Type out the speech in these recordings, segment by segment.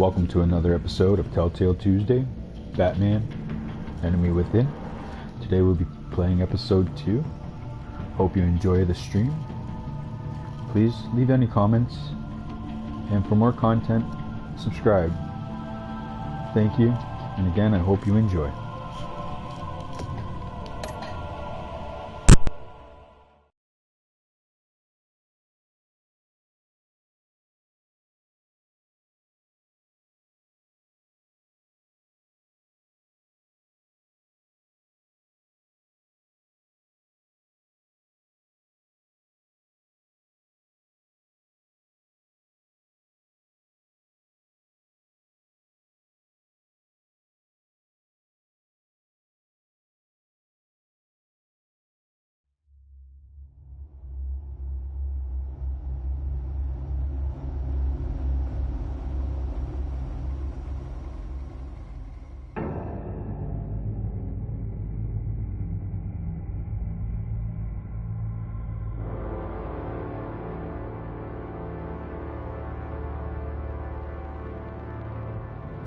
Welcome to another episode of Telltale Tuesday, Batman, Enemy Within. Today we'll be playing episode 2. Hope you enjoy the stream. Please leave any comments, and for more content, subscribe. Thank you, and again, I hope you enjoy.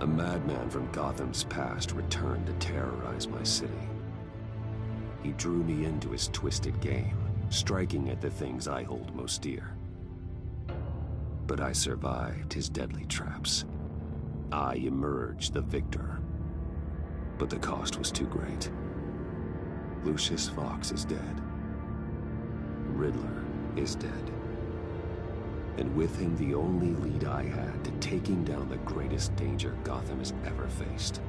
A madman from Gotham's past returned to terrorize my city. He drew me into his twisted game, striking at the things I hold most dear. But I survived his deadly traps. I emerged the victor. But the cost was too great. Lucius Fox is dead. Riddler is dead. And with him the only lead I had to taking down the greatest danger Gotham has ever faced.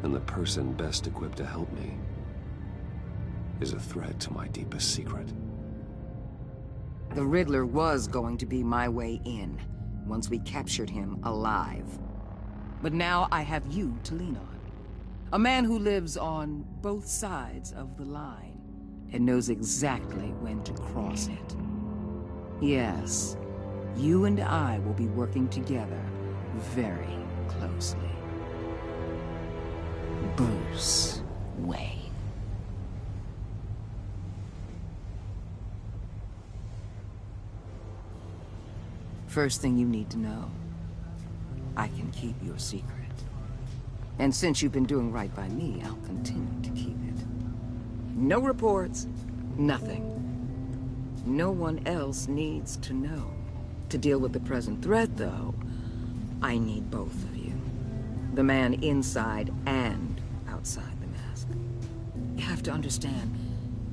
And the person best equipped to help me is a threat to my deepest secret. The Riddler was going to be my way in, once we captured him alive. But now I have you to lean on. A man who lives on both sides of the line, and knows exactly when to cross it. Yes, you and I will be working together very closely. Bruce Wayne. First thing you need to know, I can keep your secret. And since you've been doing right by me, I'll continue to keep it. No reports, nothing. No one else needs to know. To deal with the present threat, though, I need both of you. The man inside and outside the mask. You have to understand,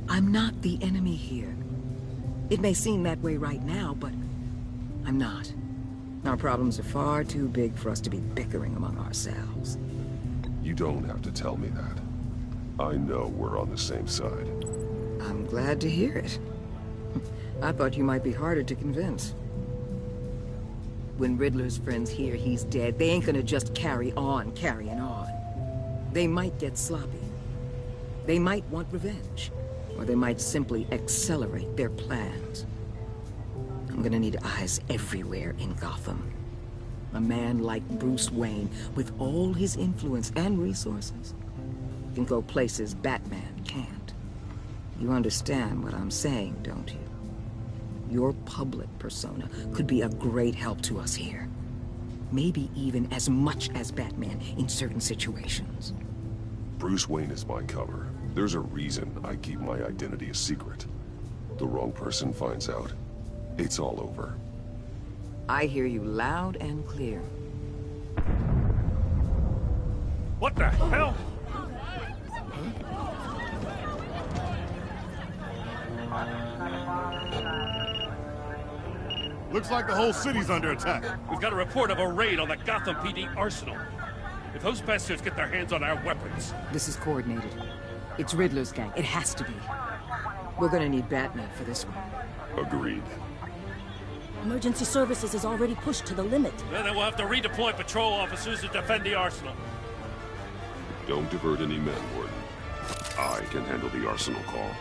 I'm not the enemy here. It may seem that way right now, but I'm not. Our problems are far too big for us to be bickering among ourselves. You don't have to tell me that. I know we're on the same side. I'm glad to hear it. I thought you might be harder to convince. When Riddler's friends hear he's dead, they ain't gonna just carry on carrying on. They might get sloppy. They might want revenge. Or they might simply accelerate their plans. I'm gonna need eyes everywhere in Gotham. A man like Bruce Wayne, with all his influence and resources, can go places Batman can't. You understand what I'm saying, don't you? Your public persona could be a great help to us here. Maybe even as much as Batman in certain situations. Bruce Wayne is my cover. There's a reason I keep my identity a secret. The wrong person finds out, it's all over. I hear you loud and clear. What the hell? Looks like the whole city's under attack. We've got a report of a raid on the Gotham PD arsenal. If those bastards get their hands on our weapons... This is coordinated. It's Riddler's gang. It has to be. We're gonna need Batman for this one. Agreed. Emergency services is already pushed to the limit. Then we'll have to redeploy patrol officers to defend the arsenal. Don't divert any men, Warden. I can handle the arsenal call.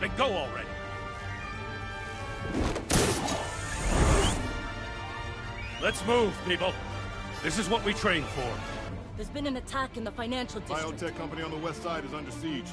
Then go already. Let's move, people. This is what we trained for. There's been an attack in the financial district. Biotech company on the west side is under siege.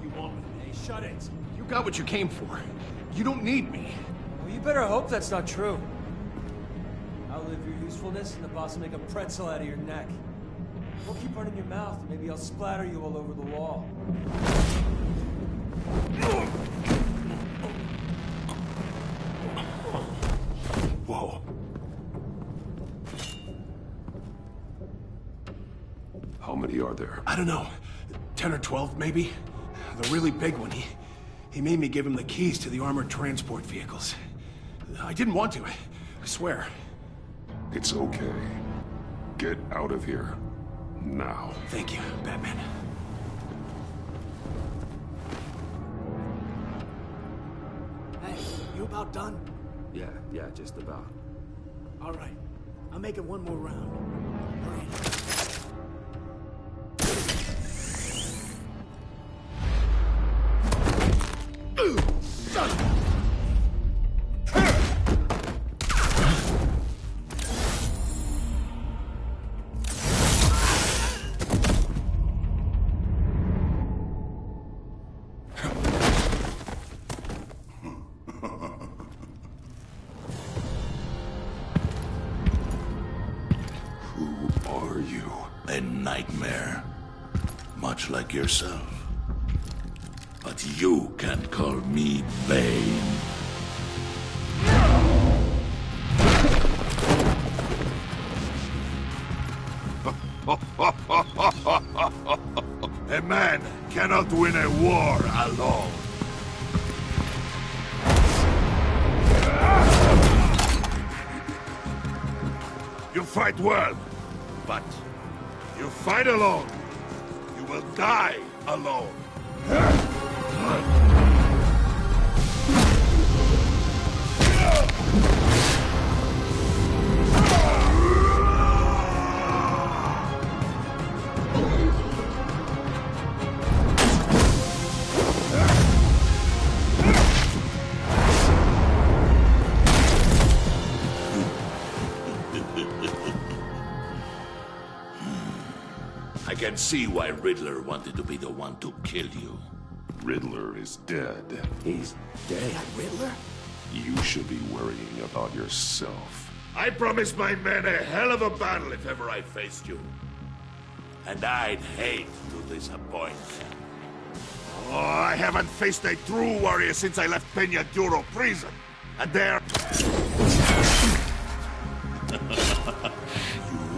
you want with me, eh? Shut it. You got what you came for. You don't need me. Well, you better hope that's not true. Outlive your usefulness, and the boss will make a pretzel out of your neck. Don't keep running your mouth, and maybe I'll splatter you all over the wall. Whoa. How many are there? I don't know. 10 or 12, maybe? The really big one, he made me give him the keys to the armored transport vehicles. I didn't want to, I swear. It's okay. Get out of here. Now. Thank you, Batman. Hey, you about done? Yeah, just about. All right. I'll make it one more round. Hurry. Son of a... A nightmare. Much like yourself. But you can call me Bane. A man cannot win a war alone. You fight well, but you fight alone. You will die alone. I can see why Riddler wanted to be the one to kill you. Riddler is dead. He's dead. Riddler? You should be worrying about yourself. I promised my men a hell of a battle if ever I faced you. And I'd hate to disappoint them. Oh, I haven't faced a true warrior since I left Peña Duro prison. And there...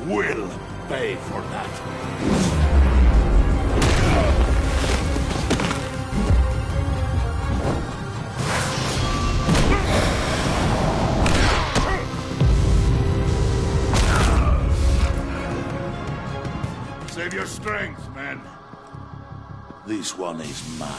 you will pay for that. Save your strength, man. This one is mine.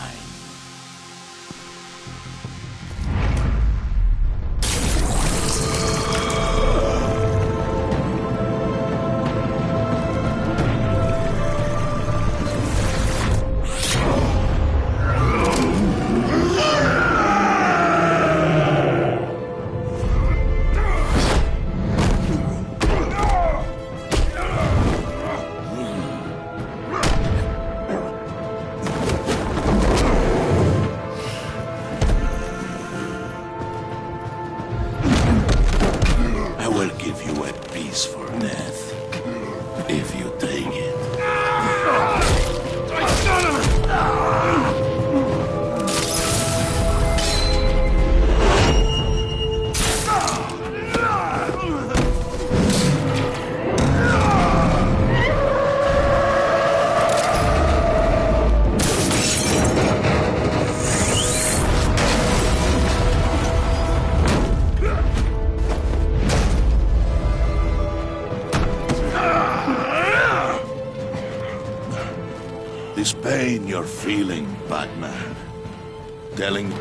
This pain you're feeling, Batman. Telling...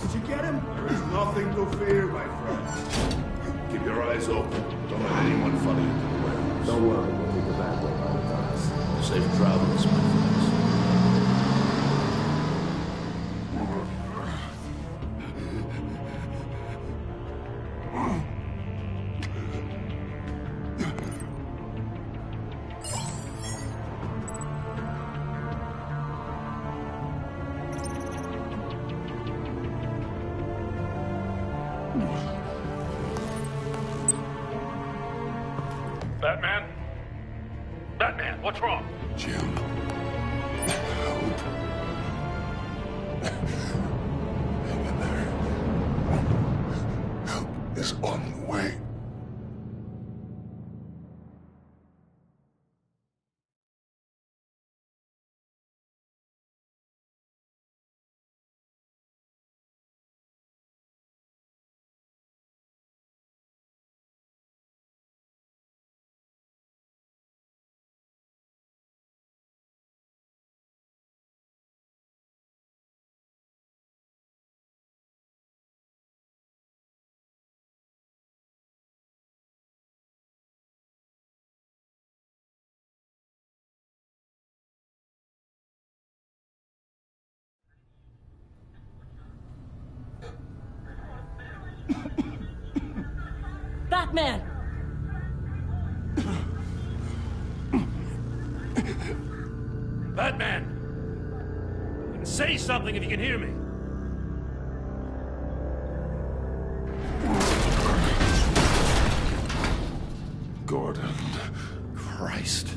Did you get him? There is nothing to fear, my friend. Keep your eyes open. Don't let anyone follow you to the warehouse. Don't worry, we'll take the back way by the docks. Safe travels, my friends. Batman? Batman, what's wrong? Jim. Help. Hang in there. Help is on the way. Batman! Batman! Say something if you can hear me. Gordon. Christ.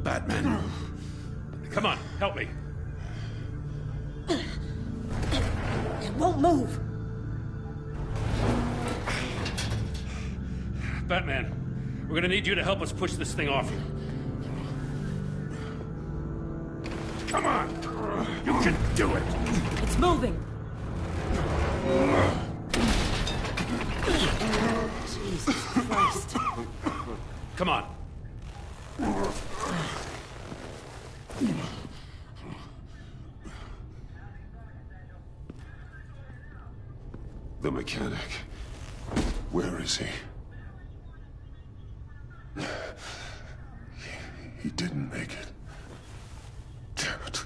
Batman. Come on, help me. It won't move. Batman, we're gonna need you to help us push this thing off you. Come on! You can do it! It's moving. Jesus Christ. Come on. The mechanic. Where is he? He didn't make it. Damn it.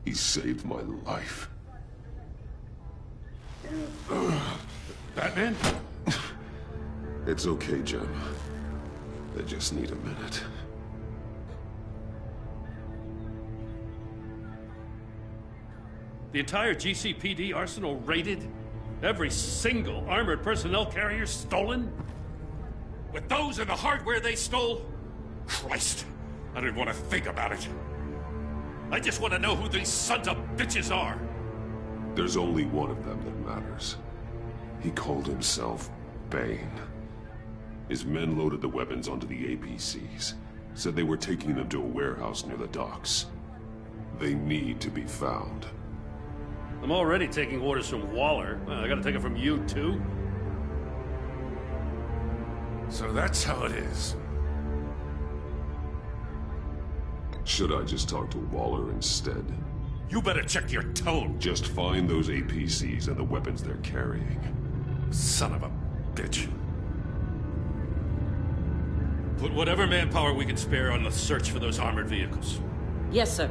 He saved my life. Batman? It's okay, Jim. I just need a minute. The entire GCPD arsenal raided? Every single armored personnel carrier stolen? With those and the hardware they stole? Christ, I don't even want to think about it. I just want to know who these sons of bitches are. There's only one of them that matters. He called himself Bane. His men loaded the weapons onto the APCs. Said they were taking them to a warehouse near the docks. They need to be found. I'm already taking orders from Waller. I gotta take it from you, too? So that's how it is. Should I just talk to Waller instead? You better check your tone. Just find those APCs and the weapons they're carrying. Son of a bitch. Put whatever manpower we can spare on the search for those armored vehicles. Yes, sir.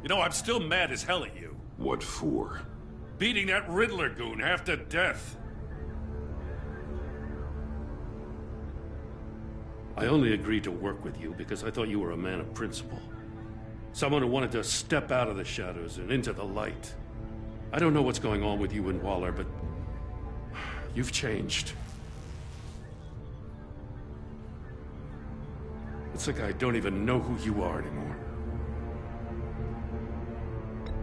You know, I'm still mad as hell at you. What for? Beating that Riddler goon half to death. I only agreed to work with you because I thought you were a man of principle. Someone who wanted to step out of the shadows and into the light. I don't know what's going on with you and Waller, but you've changed. It's like I don't even know who you are anymore.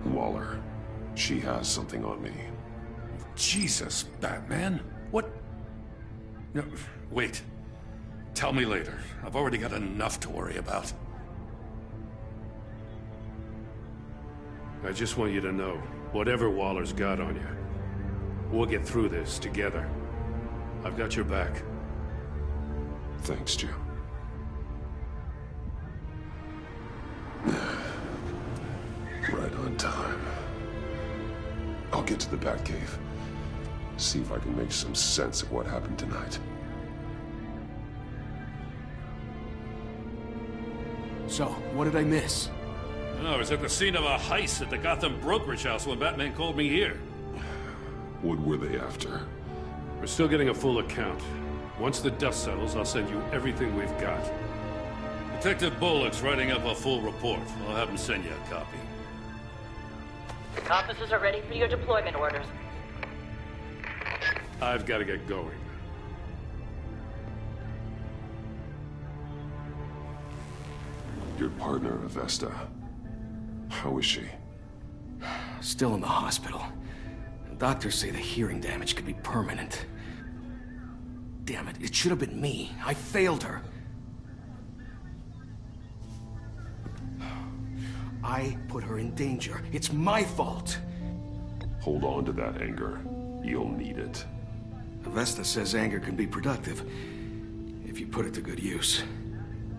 Waller. She has something on me. Jesus, Batman. What? No, wait. Tell me later. I've already got enough to worry about. I just want you to know, whatever Waller's got on you, we'll get through this together. I've got your back. Thanks, Jim. Right on time. I'll get to the Batcave. See if I can make some sense of what happened tonight. So, what did I miss? I was at the scene of a heist at the Gotham brokerage house when Batman called me here. What were they after? We're still getting a full account. Once the dust settles, I'll send you everything we've got. Detective Bullock's writing up a full report. I'll have him send you a copy. Officers are ready for your deployment orders. I've got to get going. Your partner, Avesta. How is she? Still in the hospital. Doctors say the hearing damage could be permanent. Damn it, it should have been me. I failed her. I put her in danger. It's my fault. Hold on to that anger. You'll need it. Avesta says anger can be productive, if you put it to good use.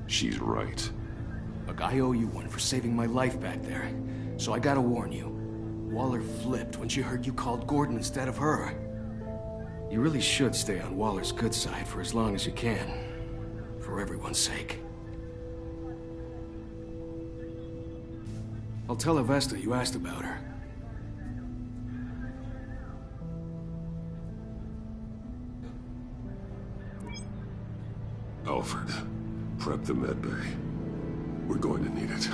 She's right. Look, I owe you one for saving my life back there. So I gotta warn you. Waller flipped when she heard you called Gordon instead of her. You really should stay on Waller's good side for as long as you can. For everyone's sake. I'll tell Avesta you asked about her. Alfred, prep the med bay. We're going to need it.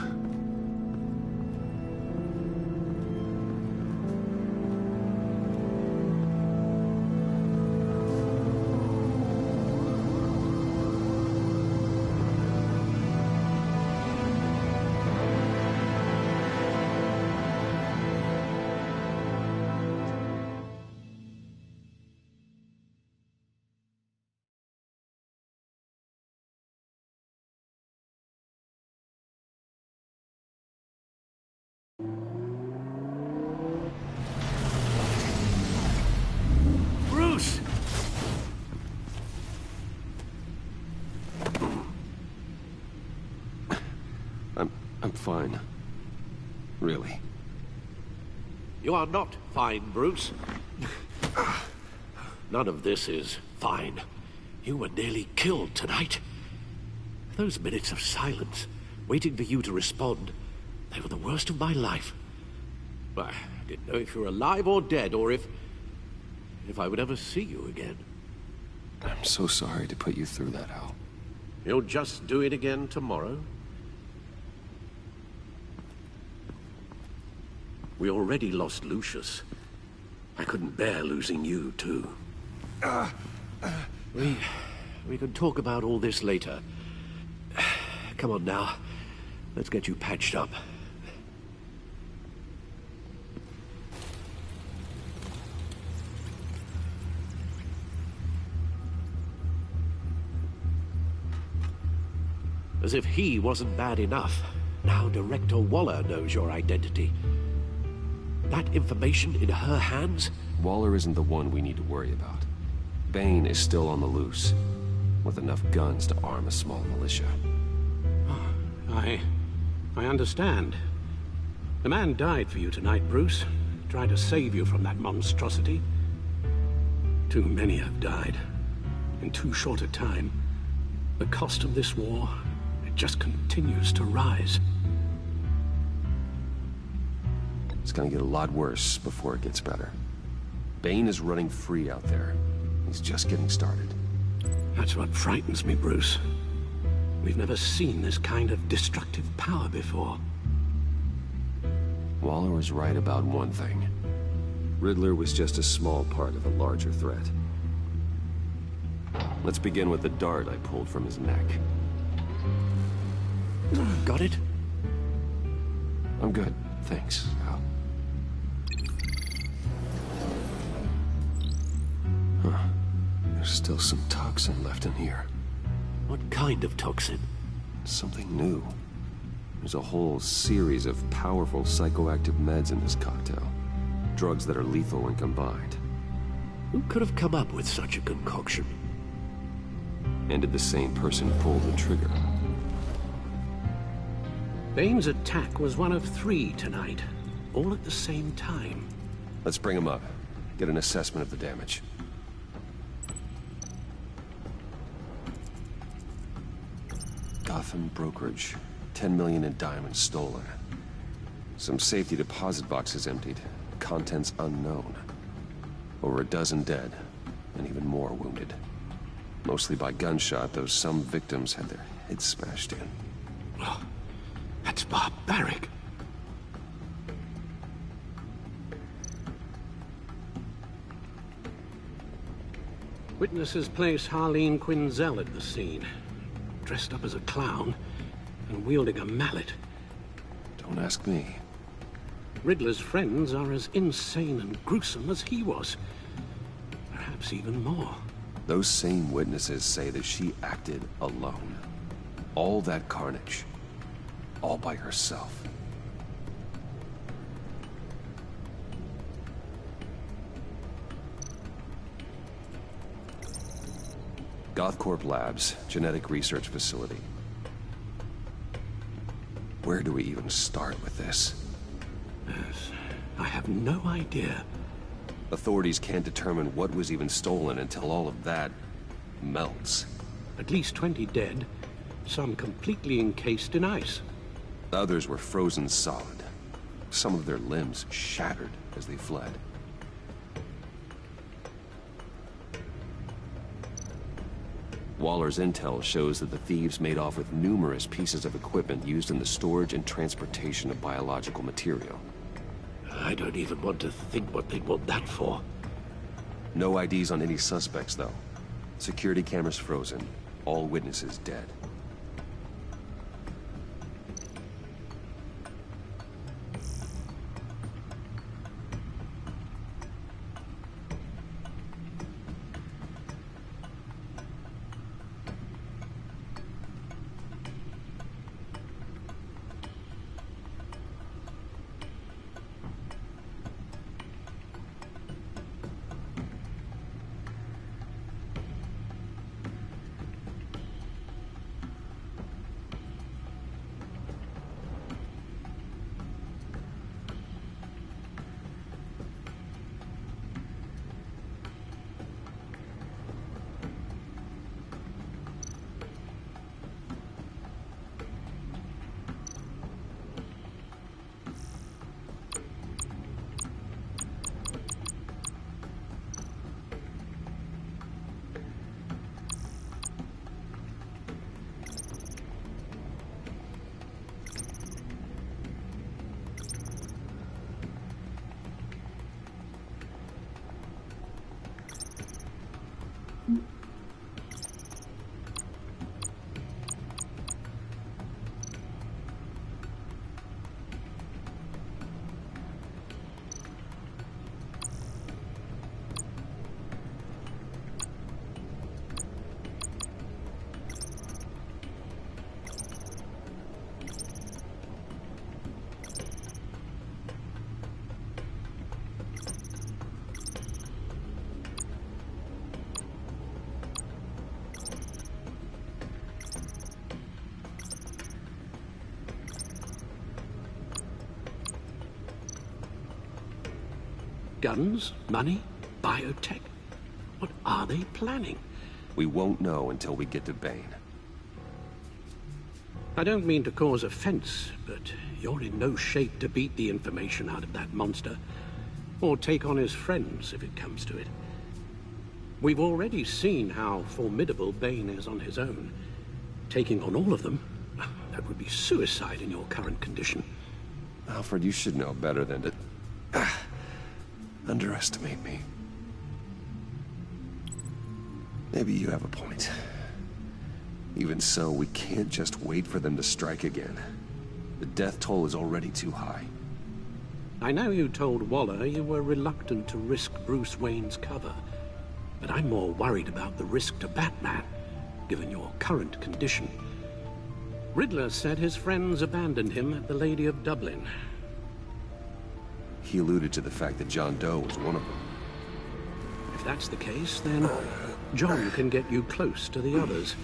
Bruce! I'm fine. Really. You are not fine, Bruce. None of this is fine. You were nearly killed tonight. Those minutes of silence, waiting for you to respond, they were the worst of my life. I didn't know if you were alive or dead, or if I would ever see you again. I'm so sorry to put you through that, Al. You'll just do it again tomorrow? We already lost Lucius. I couldn't bear losing you, too. We can talk about all this later. Come on now. Let's get you patched up. As if he wasn't bad enough. Now Director Waller knows your identity. That information in her hands? Waller isn't the one we need to worry about. Bane is still on the loose, with enough guns to arm a small militia. I understand. The man died for you tonight, Bruce. Tried to save you from that monstrosity. Too many have died. In too short a time. The cost of this war, it just continues to rise. It's gonna get a lot worse before it gets better. Bane is running free out there. He's just getting started. That's what frightens me, Bruce. We've never seen this kind of destructive power before. Waller was right about one thing. Riddler was just a small part of a larger threat. Let's begin with the dart I pulled from his neck. Got it? I'm good, thanks, Al. Huh. There's still some toxin left in here. What kind of toxin? Something new. There's a whole series of powerful psychoactive meds in this cocktail. Drugs that are lethal when combined. Who could have come up with such a concoction? And did the same person pull the trigger? Bane's attack was one of 3 tonight, all at the same time. Let's bring him up. Get an assessment of the damage. Gotham brokerage. 10 million in diamonds stolen. Some safety deposit boxes emptied. Contents unknown. Over a dozen dead, and even more wounded. Mostly by gunshot, though some victims had their heads smashed in. Oh, that's barbaric. Witnesses place Harleen Quinzel at the scene, dressed up as a clown and wielding a mallet. Don't ask me. Riddler's friends are as insane and gruesome as he was. Perhaps even more. Those same witnesses say that she acted alone. All that carnage. All by herself. Gothcorp Labs, genetic research facility. Where do we even start with this? Yes, I have no idea. Authorities can't determine what was even stolen until all of that melts. At least 20 dead, some completely encased in ice. Others were frozen solid. Some of their limbs shattered as they fled. Waller's intel shows that the thieves made off with numerous pieces of equipment used in the storage and transportation of biological material. I don't even want to think what they'd want that for. No IDs on any suspects, though. Security cameras frozen. All witnesses dead. Guns? Money? Biotech? What are they planning? We won't know until we get to Bane. I don't mean to cause offense, but you're in no shape to beat the information out of that monster. Or take on his friends, if it comes to it. We've already seen how formidable Bane is on his own. Taking on all of them, that would be suicide in your current condition. Alfred, you should know better than to underestimate me. Maybe you have a point. Even so, we can't just wait for them to strike again. The death toll is already too high. I know you told Waller you were reluctant to risk Bruce Wayne's cover, but I'm more worried about the risk to Batman, given your current condition. Riddler said his friends abandoned him at the Lady of Dublin. He alluded to the fact that John Doe was one of them. If If that's the case, then John can get you close to the others.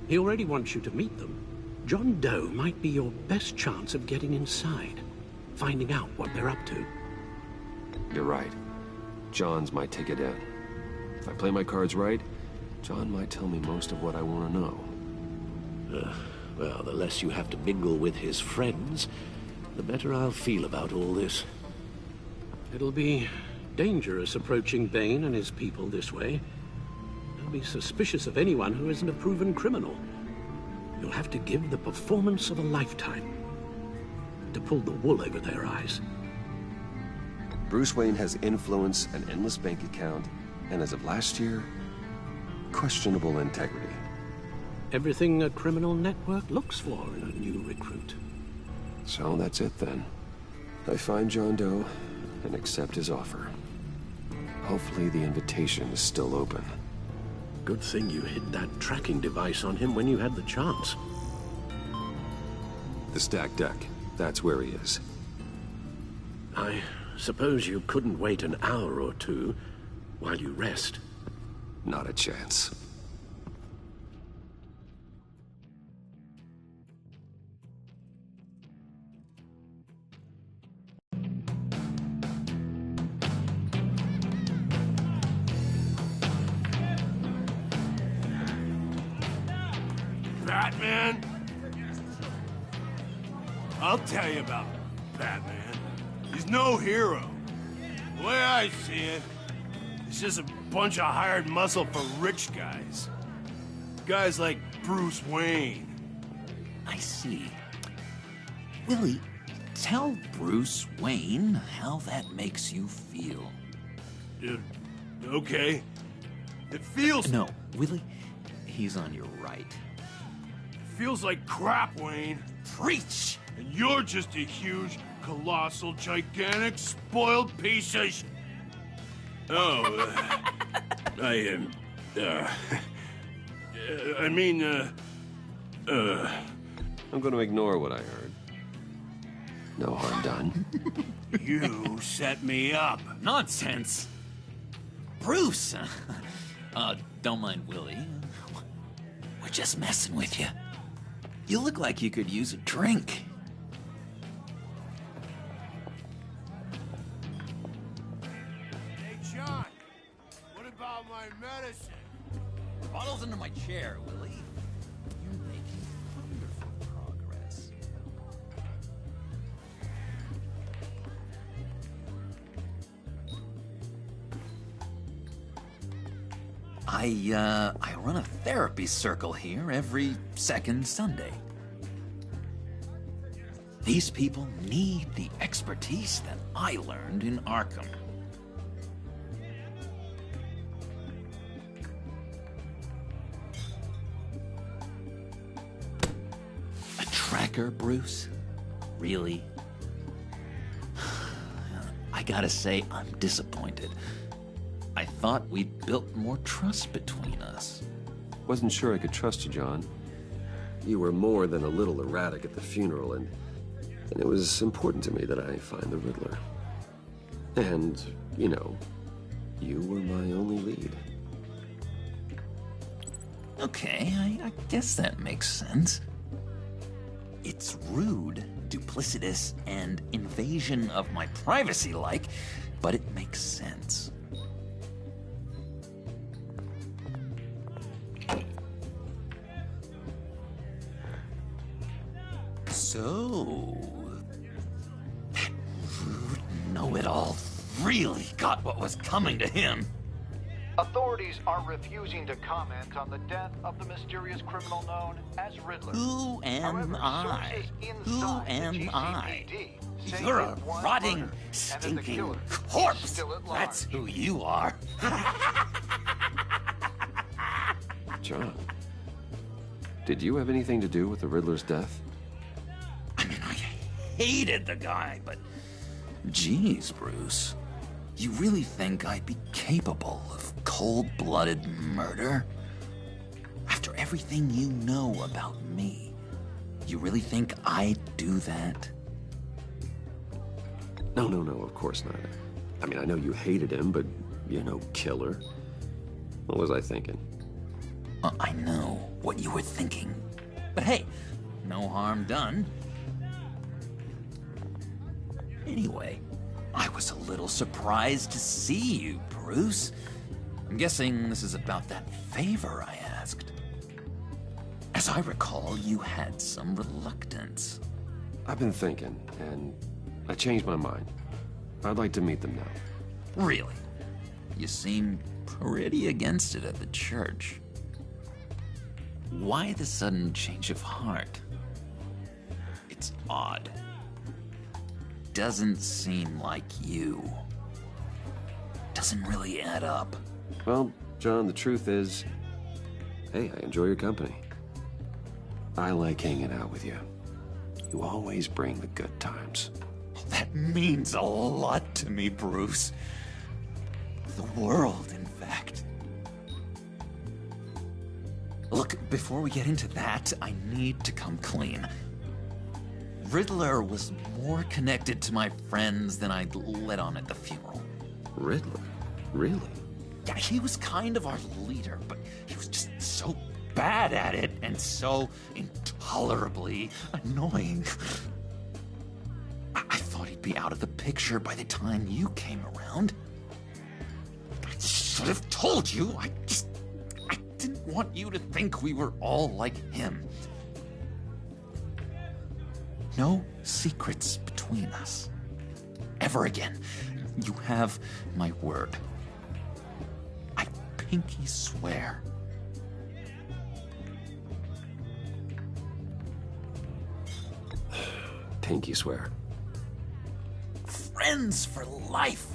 He already wants you to meet them. John Doe might be your best chance of getting inside, finding out what they're up to. You're right. John's my ticket in. If I play my cards right, John might tell me most of what I want to know. Well, the less you have to mingle with his friends, the better I'll feel about all this. It'll be dangerous approaching Bane and his people this way. They'll be suspicious of anyone who isn't a proven criminal. You'll have to give the performance of a lifetime to pull the wool over their eyes. Bruce Wayne has influence, an endless bank account, and as of last year, questionable integrity. Everything a criminal network looks for in a new recruit. So that's it then. I find John Doe and accept his offer. Hopefully the invitation is still open. Good thing you hid that tracking device on him when you had the chance. The stacked deck, that's where he is. I suppose you couldn't wait an hour or two while you rest? Not a chance. Batman? I'll tell you about Batman. He's no hero. The way I see it, he's just a bunch of hired muscle for rich guys. Guys like Bruce Wayne. I see. Willie, tell Bruce Wayne how that makes you feel. Okay. It feels... No, Willie, he's on your right. It feels like crap, Wayne. Preach! And you're just a huge, colossal, gigantic, spoiled piece of sh... Oh, I'm going to ignore what I heard. No harm done. You set me up. Nonsense! Bruce! Don't mind Willie. We're just messing with you. You look like you could use a drink. Hey, John. What about my medicine? Bottle's under my chair, Willie. You're making wonderful progress. I run a therapy circle here every second Sunday. These people need the expertise that I learned in Arkham. A tracker, Bruce? Really? I gotta say, I'm disappointed. I thought we'd built more trust between us. Wasn't sure I could trust you, John. You were more than a little erratic at the funeral, and it was important to me that I find the Riddler. And, you know, you were my only lead. Okay, I guess that makes sense. It's rude, duplicitous, and invasion of my privacy-like, but it makes sense. So, that rude know-it-all really got what was coming to him. Authorities are refusing to comment on the death of the mysterious criminal known as Riddler. Who am I? Who am I? You're a rotting, stinking corpse. That's who you are. John, did you have anything to do with the Riddler's death? Hated the guy, but geez, Bruce, you really think I'd be capable of cold-blooded murder? After everything you know about me, you really think I'd do that? No, of course not. I mean, I know you hated him, but You're no killer. What was I thinking? I know what you were thinking. But hey, no harm done. Anyway, I was a little surprised to see you, Bruce. I'm guessing this is about that favor I asked. As I recall, you had some reluctance. I've been thinking, and I changed my mind. I'd like to meet them now. Really? You seemed pretty against it at the church. Why the sudden change of heart? It's odd. Doesn't seem like you. Doesn't really add up. Well, John, the truth is, hey, I enjoy your company. I like hanging out with you. You always bring the good times. That means a lot to me, Bruce. The world, in fact. Look, before we get into that, I need to come clean. Riddler was more connected to my friends than I'd let on at the funeral. Riddler? Really? Yeah, he was kind of our leader, but he was just so bad at it and so intolerably annoying. I thought he'd be out of the picture by the time you came around. I should have told you. I didn't want you to think we were all like him. No secrets between us. Ever again. You have my word. I pinky swear. Pinky swear. Friends for life.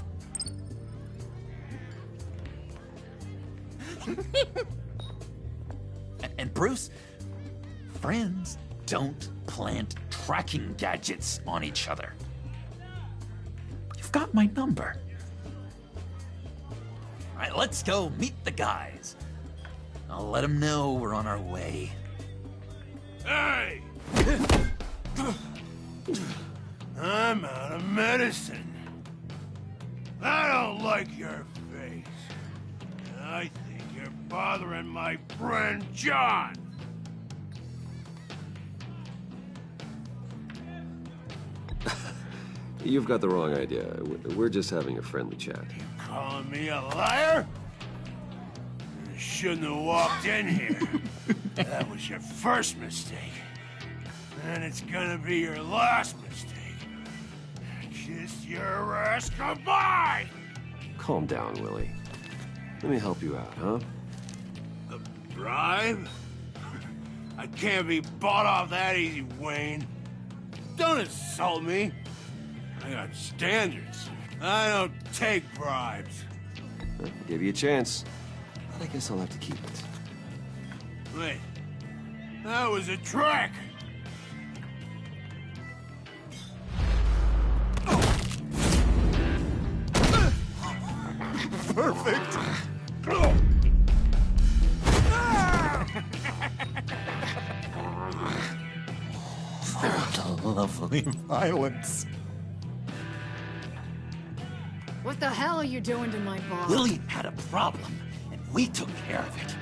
And Bruce, friends don't plant tracking gadgets on each other. You've got my number. All right, let's go meet the guys. I'll let them know we're on our way. Hey! I'm out of medicine. I don't like your face. I think you're bothering my friend John. You've got the wrong idea. We're just having a friendly chat. Calling me a liar? You shouldn't have walked in here. That was your first mistake. And it's gonna be your last mistake. Kiss your ass goodbye! Calm down, Willie. Let me help you out, huh? A bribe? I can't be bought off that easy, Wayne. Don't insult me. I got standards. I don't take bribes. I'll give you a chance. But I guess I'll have to keep it. Wait. That was a trick! Perfect! What a lovely violence. What the hell are you doing to my boss? Willie had a problem, and we took care of it.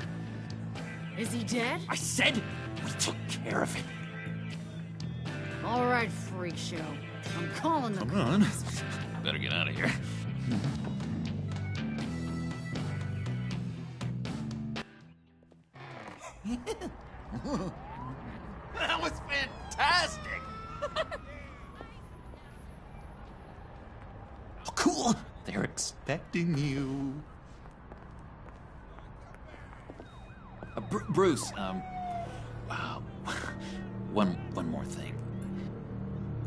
Is he dead? I said we took care of it. All right, freak show. I'm calling the Come on. Better get out of here. That was fantastic! Oh, cool! They're expecting you. Bruce, wow. One more thing.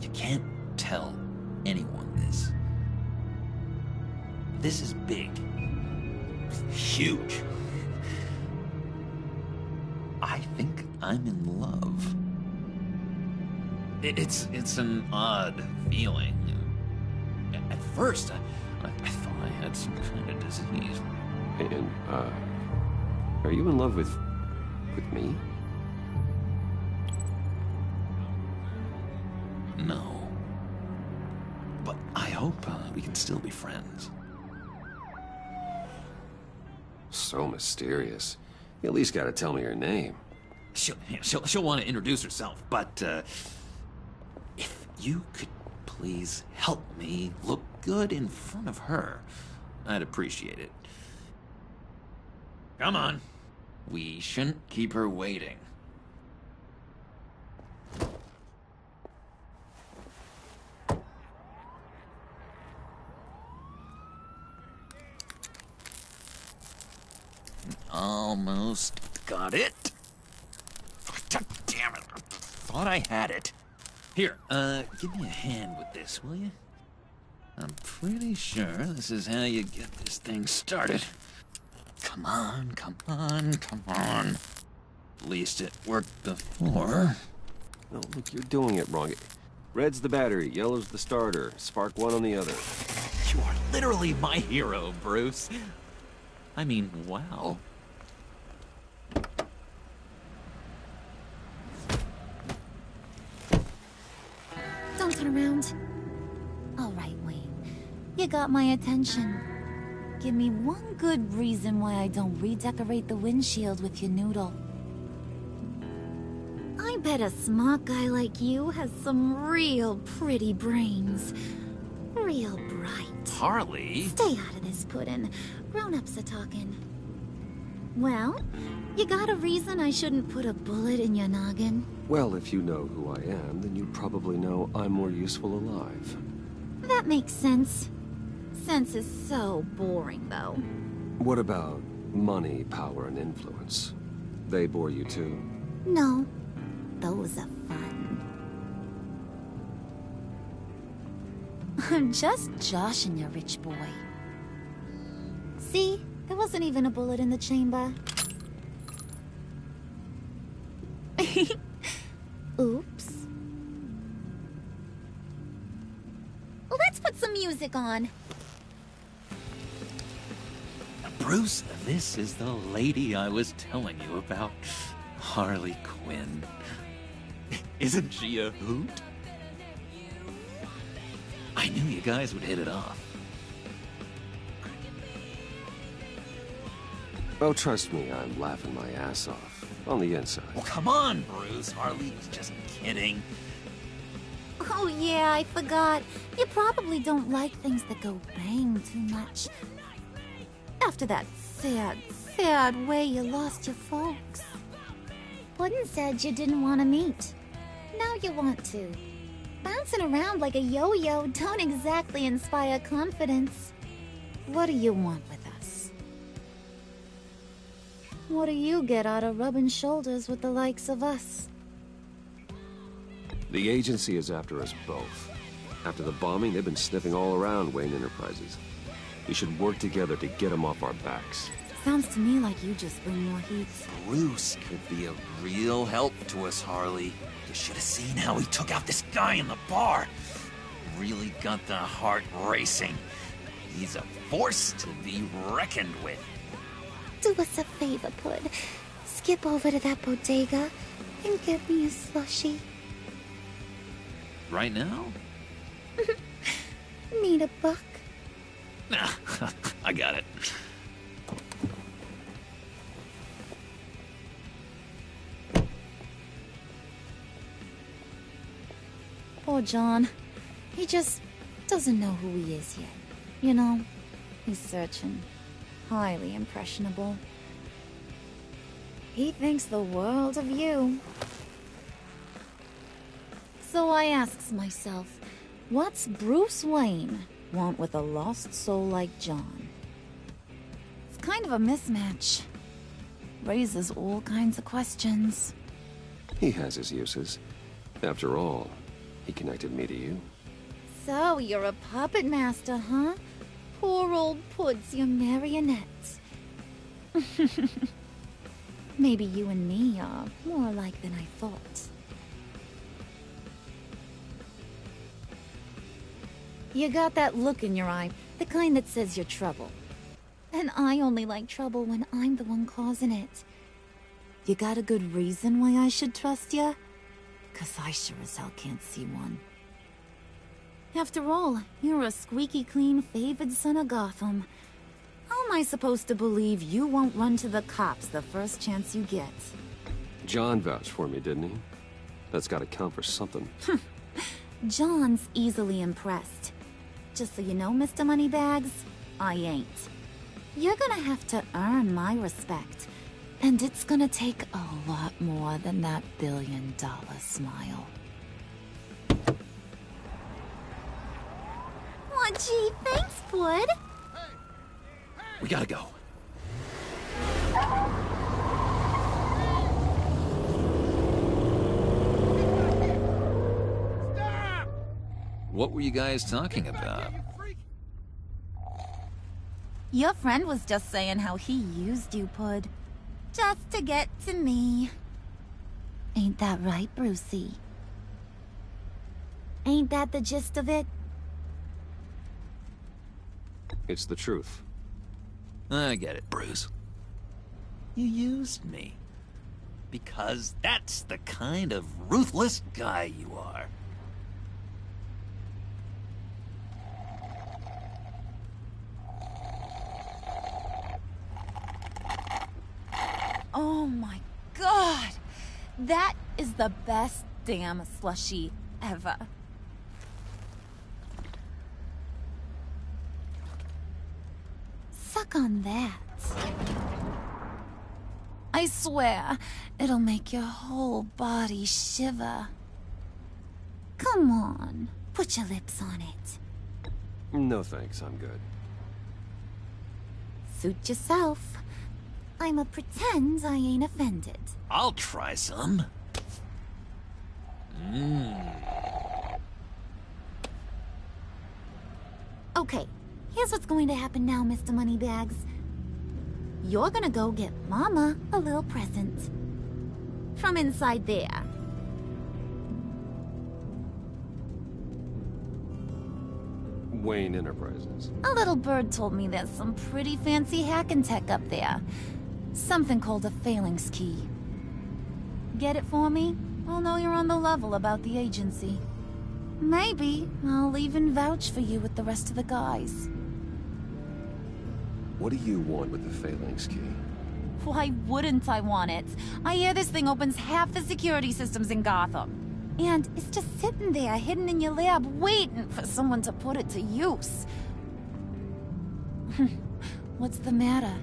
You can't tell anyone this. This is big. Huge. I think I'm in love. It's an odd feeling. At first, I thought I had some kind of disease. And, are you in love with me? No. But I hope we can still be friends. So mysterious. You at least gotta tell me her name. She'll want to introduce herself, but, if you could please help me look good in front of her, I'd appreciate it. Come on. We shouldn't keep her waiting. Almost got it. Damn it. Thought I had it. Here, give me a hand with this, will you? I'm pretty sure this is how you get this thing started. Come on, come on, come on. At least it worked before. No, look, you're doing it wrong. Red's the battery, yellow's the starter. Spark one on the other. You are literally my hero, Bruce. I mean, wow. Don't turn around. All right, Wayne. You got my attention. Give me one good reason why I don't redecorate the windshield with your noodle. I bet a smart guy like you has some real pretty brains. Real bright. Harley? Stay out of this, Puddin'. Grown-ups are talking. Well, you got a reason I shouldn't put a bullet in your noggin? Well, if you know who I am, then you probably know I'm more useful alive. That makes sense. Sense is so boring, though. What about money, power, and influence? They bore you too? No, those are fun. I'm just joshing you, rich boy. See? There wasn't even a bullet in the chamber. Oops. Let's put some music on. Bruce, this is the lady I was telling you about. Harley Quinn. Isn't she a hoot? I knew you guys would hit it off. Oh, trust me, I'm laughing my ass off. On the inside. Well, come on, Bruce. Harley was just kidding. Oh yeah, I forgot. You probably don't like things that go bang too much. After that sad way you lost your folks. Puddin' said you didn't want to meet. Now you want to. Bouncing around like a yo-yo don't exactly inspire confidence. What do you want with us? What do you get out of rubbing shoulders with the likes of us? The agency is after us both. After the bombing, they've been sniffing all around Wayne Enterprises. We should work together to get them off our backs. Sounds to me like you just bring more heat. Bruce could be a real help to us, Harley. You should have seen how he took out this guy in the bar. Really got the heart racing. He's a force to be reckoned with. Do us a favor, Pud. Skip over to that bodega and get me a slushie. Right now? Need a buck? I got it. Poor John. He just doesn't know who he is yet. You know, he's searching. Highly impressionable. He thinks the world of you. So I asks myself, what's Bruce Wayne want with a lost soul like John? It's kind of a mismatch. Raises all kinds of questions. He has his uses. After all, he connected me to you. So you're a puppet master, huh? Poor old Pud's your marionette. Maybe you and me are more alike than I thought. You got that look in your eye, the kind that says you're trouble. And I only like trouble when I'm the one causing it. You got a good reason why I should trust you? 'Cause I sure as hell can't see one. After all, you're a squeaky clean favored son of Gotham. How am I supposed to believe you won't run to the cops the first chance you get? John vouched for me, didn't he? That's gotta count for something. John's easily impressed. Just so you know, Mr. Moneybags, I ain't. You're gonna have to earn my respect. And it's gonna take a lot more than that billion-dollar smile. Aw, gee, thanks, Bud. We gotta go. What were you guys talking about? Your friend was just saying how he used you, Pud. Just to get to me. Ain't that right, Brucey? Ain't that the gist of it? It's the truth. I get it, Bruce. You used me. Because that's the kind of ruthless guy you are. Oh my god! That is the best damn slushie ever. Suck on that. I swear, it'll make your whole body shiver. Come on, put your lips on it. No thanks, I'm good. Suit yourself. I'ma pretend I ain't offended. I'll try some. Okay, here's what's going to happen now, Mr. Moneybags. You're gonna go get Mama a little present. From inside there. Wayne Enterprises. A little bird told me there's some pretty fancy hacking tech up there. Something called a phalanx key. Get it for me? I'll know you're on the level about the agency. Maybe I'll even vouch for you with the rest of the guys. What do you want with the phalanx key? Why wouldn't I want it? I hear this thing opens half the security systems in Gotham. And it's just sitting there, hidden in your lab, waiting for someone to put it to use. What's the matter?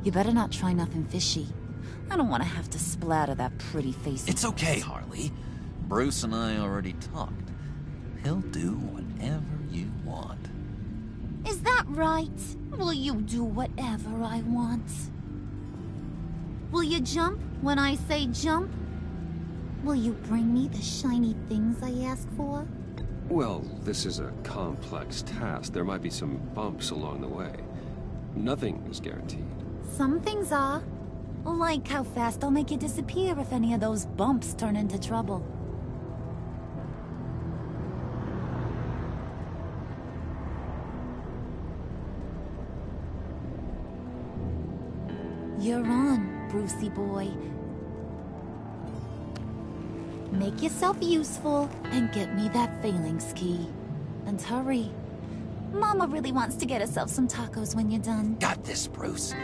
You better not try nothing fishy. I don't want to have to splatter that pretty face. It's okay, Harley. Bruce and I already talked. He'll do whatever you want. Is that right? Will you do whatever I want? Will you jump when I say jump? Will you bring me the shiny things I ask for? Well, this is a complex task. There might be some bumps along the way. Nothing is guaranteed. Some things are. Like how fast I'll make you disappear if any of those bumps turn into trouble. You're on, Brucey boy. Make yourself useful and get me that phalanx key. And hurry. Mama really wants to get herself some tacos when you're done. Got this, Bruce.